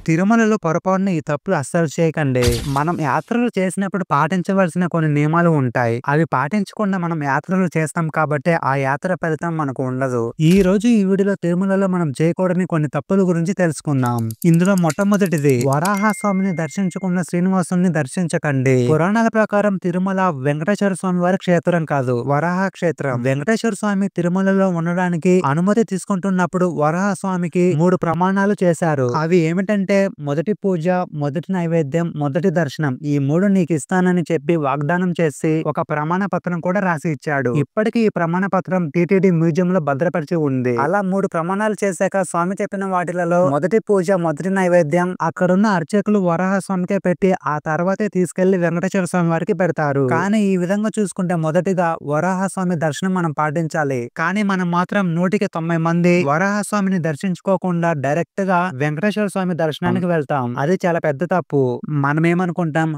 తిరుమలలో పొరపాటున ఈ తప్పులు అస్సలు చేయకండి. మనం యాత్రలు చేసినప్పుడు పాటించవలసిన కొన్ని నియమాలు ఉంటాయి. అవి పాటించకుండా మనం యాత్రలు చేస్తాం కాబట్టి ఆ యాత్ర ఫలితం మనకు ఉండదు. ఈ రోజు ఈ వీడియోలో తిరుమలలో మనం చేయకూడని కొన్ని తప్పుల గురించి తెలుసుకుందాం. ఇందులో మొట్టమొదటిది, వరాహ స్వామిని దర్శించకుండా శ్రీనివాసుని దర్శించకండి. పురాణాల ప్రకారం తిరుమల వెంకటేశ్వర స్వామి వారి క్షేత్రం కాదు, వరాహ క్షేత్రం. వెంకటేశ్వర స్వామి తిరుమలలో ఉండడానికి అనుమతి తీసుకుంటున్నప్పుడు వరాహ స్వామికి 3 ప్రమాణాలు చేశారు. అవి ఏమిటంటే, మొదటి పూజ, మొదటి నైవేద్యం, మొదటి దర్శనం. ఈ 3 నీకు ఇస్తానని చెప్పి వాగ్దానం చేసి ఒక ప్రమాణ పత్రం కూడా రాసి ఇచ్చాడు. ఇప్పటికీ ఈ ప్రమాణ పత్రం టీటీడీ మ్యూజియం లో భద్రపరిచి ఉంది. అలా 3 ప్రమాణాలు చేశాక స్వామి చెప్పిన వాటిలలో మొదటి పూజ, మొదటి నైవేద్యం అక్కడున్న అర్చకులు వరాహ స్వామికే పెట్టి ఆ తర్వాతే తీసుకెళ్లి వెంకటేశ్వర స్వామి వారికి పెడతారు. కానీ ఈ విధంగా చూసుకుంటే మొదటిగా వరాహ స్వామి దర్శనం మనం పాటించాలి. కానీ మనం మాత్రం 190 మంది వరాహ స్వామిని దర్శించుకోకుండా డైరెక్ట్ గా వెంకటేశ్వర స్వామి దర్శనానికి వెళ్తాం. అది చాలా పెద్ద తప్పు. మనం ఏమనుకుంటాం,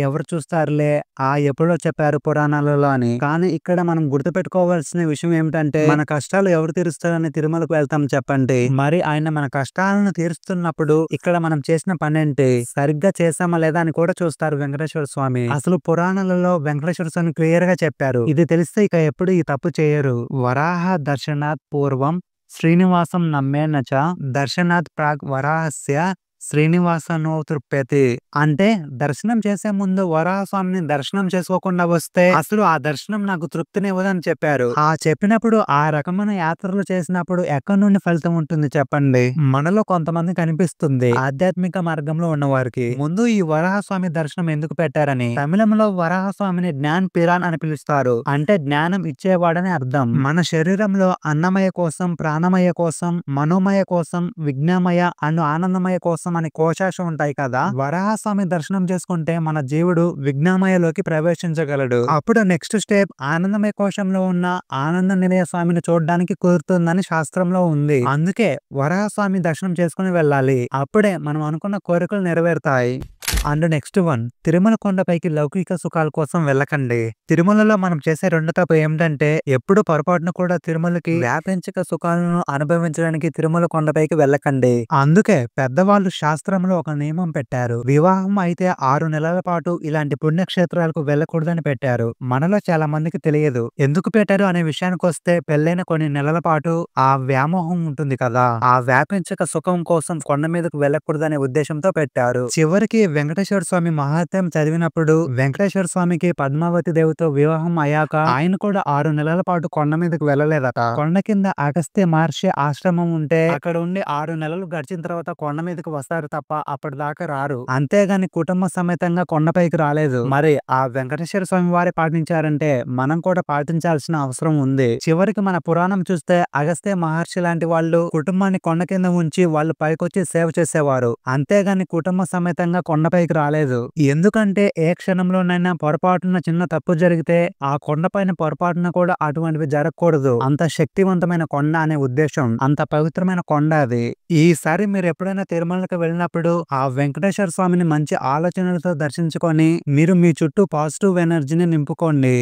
ఎవరు చూస్తారులే, ఎప్పుడో చెప్పారు పురాణాలలో అని. కానీ ఇక్కడ మనం గుర్తుపెట్టుకోవాల్సిన విషయం ఏమిటంటే, మన కష్టాలు ఎవరు తీరుస్తారని తిరుమలకు వెళ్తాం చెప్పండి. మరి ఆయన మన కష్టాలను తీరుస్తున్నప్పుడు ఇక్కడ మనం చేసిన పనేంటి, సరిగ్గా చేసామా లేదా అని కూడా చూస్తారు వెంకటేశ్వర స్వామి. అసలు పురాణాలలో వెంకటేశ్వర స్వామి క్లియర్ గా చెప్పారు. ఇది తెలిస్తే ఇక ఎప్పుడు ఈ తప్పు చేయరు. వరాహ దర్శనాత్ పూర్వం శ్రీనివాసం నమ్మేనచ దర్శనాత్ ప్రాగ్ వరాహస్య శ్రీనివాసనో తృప్యతి. అంటే దర్శనం చేసే ముందు వరాహ స్వామిని దర్శనం చేసుకోకుండా వస్తే అసలు ఆ దర్శనం నాకు తృప్తినివ్వదని చెప్పారు. చెప్పినప్పుడు ఆ రకమైన యాత్రలు చేసినప్పుడు ఎక్కడి నుండి ఫలితం ఉంటుంది చెప్పండి. మనలో కొంతమంది కనిపిస్తుంది ఆధ్యాత్మిక మార్గంలో ఉన్నవారికి. ముందు ఈ వరాహ స్వామి దర్శనం ఎందుకు పెట్టారని. తమిళంలో వరాహ స్వామిని జ్ఞాన్ పిరాన్ అని పిలుస్తారు. అంటే జ్ఞానం ఇచ్చేవాడని అర్థం. మన శరీరంలో అన్నమయ కోసం, ప్రాణమయ కోసం, మనోమయ కోసం, విజ్ఞామయ అండ్ ఆనందమయ కోసం అని కోశాశం ఉంటాయి కదా. వరాహ స్వామి దర్శనం చేసుకుంటే మన జీవుడు విజ్ఞామయలోకి ప్రవేశించగలడు. అప్పుడు నెక్స్ట్ స్టెప్ ఆనందమయ కోశంలో ఉన్న ఆనంద నిలయ స్వామిని చూడడానికి కుదురుతుందని శాస్త్రంలో ఉంది. అందుకే వరాహ స్వామి దర్శనం చేసుకుని వెళ్ళాలి. అప్పుడే మనం అనుకున్న కోరికలు నెరవేరుతాయి. అండ్ నెక్స్ట్ వన్, తిరుమల కొండపైకి లౌకిక సుఖాల కోసం వెళ్ళకండి. తిరుమలలో మనం చేసే రెండో తప్పు ఏమిటంటే, ఎప్పుడు పొరపాటును కూడా తిరుమలకి వ్యాపించక సుఖాలను అనుభవించడానికి తిరుమల కొండపైకి వెళ్ళకండి. అందుకే పెద్దవాళ్ళు శాస్త్రంలో ఒక నియమం పెట్టారు. వివాహం అయితే 6 నెలల పాటు ఇలాంటి పుణ్యక్షేత్రాలకు వెళ్ళకూడదని పెట్టారు. మనలో చాలా మందికి తెలియదు. ఎందుకు పెట్టారు అనే విషయానికి వస్తే, పెళ్ళైన కొన్ని నెలల పాటు ఆ వ్యామోహం ఉంటుంది కదా, ఆ వ్యాపించక సుఖం కోసం కొండ మీదకు వెళ్ళకూడదనే ఉద్దేశంతో పెట్టారు. చివరికి వెంకటేశ్వర స్వామి మహాత్మ్యం చదివినప్పుడు వెంకటేశ్వర స్వామికి పద్మావతి దేవితో వివాహం అయ్యాక ఆయన కూడా 6 నెలల పాటు కొండ మీదకు వెళ్ళలేదట. కొండ కింద అగస్త్య మహర్షి ఆశ్రమం ఉంటే అక్కడ ఉండి 6 నెలలు గడిచిన తర్వాత కొండ మీదకు వస్తారు తప్ప అప్పటిదాకా రారు. అంతేగాని కుటుంబ సమేతంగా కొండపైకి రాలేదు. మరి ఆ వెంకటేశ్వర స్వామి వారే పాటించారంటే మనం కూడా పాటించాల్సిన అవసరం ఉంది. చివరికి మన పురాణం చూస్తే అగస్త్య మహర్షి లాంటి వాళ్ళు కుటుంబాన్ని కొండ కింద ఉంచి వాళ్ళు పైకొచ్చి సేవ చేసేవారు. అంతేగాని కుటుంబ సమేతంగా కొండపైకి రాలేదు. ఎందుకంటే ఏ క్షణంలోనైనా పొరపాటున చిన్న తప్పు జరిగితే ఆ కొండపైన పొరపాటున కూడా అటువంటివి జరగకూడదు. అంత శక్తివంతమైన కొండ అనే ఉద్దేశం, అంత పవిత్రమైన కొండ అది. ఈసారి మీరు ఎప్పుడైనా తిరుమలకు వెళ్ళినప్పుడు ఆ వెంకటేశ్వర స్వామిని మంచి ఆలోచనలతో దర్శించుకొని మీరు మీ చుట్టూ పాజిటివ్ ఎనర్జీని నింపుకోండి.